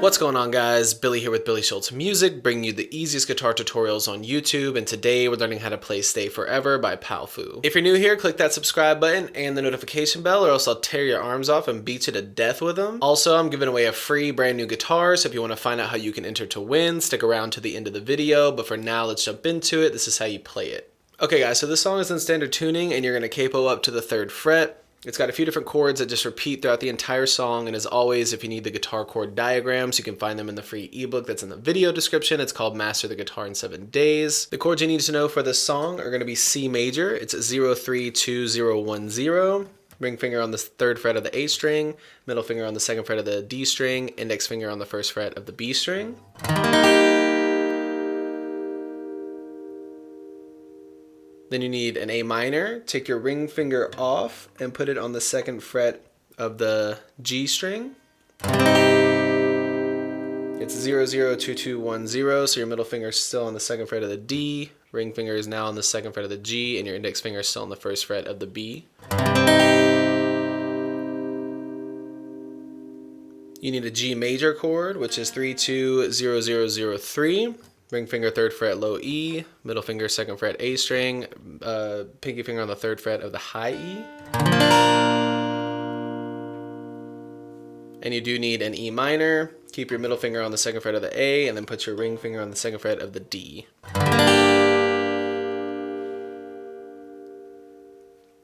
What's going on, guys? Billy here with Billy Schultz Music, bringing you the easiest guitar tutorials on YouTube, and today we're learning how to play Stay Forever by Powfu. If you're new here, click that subscribe button and the notification bell, or else I'll tear your arms off and beat you to death with them. Also, I'm giving away a free brand new guitar, so if you want to find out how you can enter to win, stick around to the end of the video, but for now, let's jump into it. This is how you play it. Okay guys, so this song is in standard tuning, and you're going to capo up to the 3rd fret. It's got a few different chords that just repeat throughout the entire song, and as always, if you need the guitar chord diagrams, you can find them in the free ebook that's in the video description. It's called Master the Guitar in 7 Days. The chords you need to know for this song are going to be C major. It's 032010. Ring finger on the 3rd fret of the A string, middle finger on the 2nd fret of the D string, index finger on the 1st fret of the B string. Then you need an A minor. Take your ring finger off and put it on the 2nd fret of the G string. It's 002210, so your middle finger is still on the 2nd fret of the D, ring finger is now on the 2nd fret of the G, and your index finger is still on the 1st fret of the B. You need a G major chord, which is 320003. Ring finger 3rd fret low E, middle finger 2nd fret A string, pinky finger on the 3rd fret of the high E. And you do need an E minor. Keep your middle finger on the 2nd fret of the A, and then put your ring finger on the 2nd fret of the D.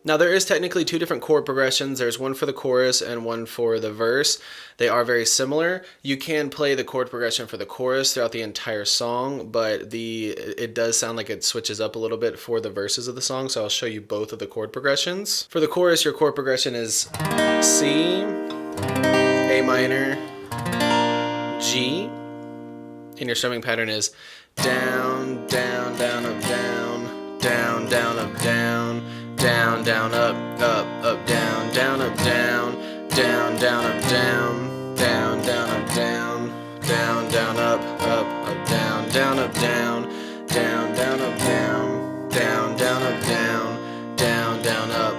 Now there is technically 2 different chord progressions. There's one for the chorus and one for the verse. They are very similar. You can play the chord progression for the chorus throughout the entire song, but it does sound like it switches up a little bit for the verses of the song, so I'll show you both of the chord progressions. For the chorus, your chord progression is C, A minor, G, and your strumming pattern is down, down, down, up, down, down, down, up, down, down, down, up, up, down, down, up, down, down, down, up, down, down, down, up, down, down, down, up, down, down, up, down, down, down, up, down, down, down, up, down, down, down, up,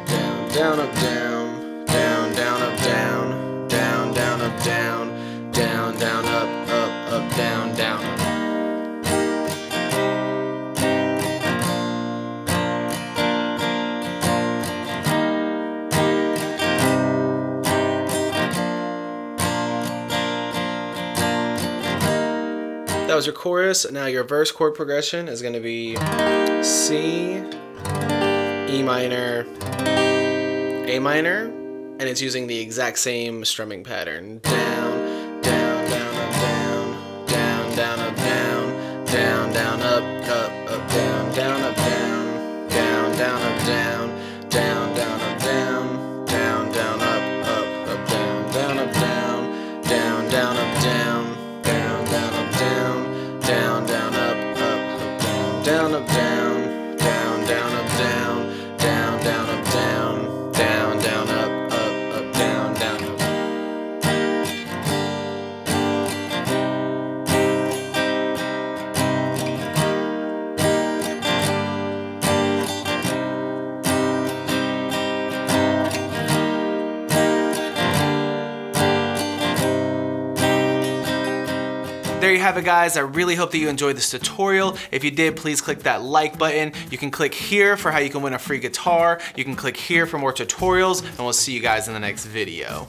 down, down, up, down, down, down, up, down, down, down, up, down, down, down, up, down, down, up. That was your chorus. Now your verse chord progression is going to be C, E minor, A minor, and it's using the exact same strumming pattern. Down, down, down, up, down, down, down, up, down, down, down, up, down, down, up, down, down, down, up, down, down, down, up, down, down, down, up, down, down, up, down, down, down, up, down, down, down, up, down, down, down, up, down, up, down, down, down, up, down, down, down, up, down, down, down, up, down, down, up. There you have it, guys. I really hope that you enjoyed this tutorial. If you did, please click that like button. You can click here for how you can win a free guitar. You can click here for more tutorials, and we'll see you guys in the next video.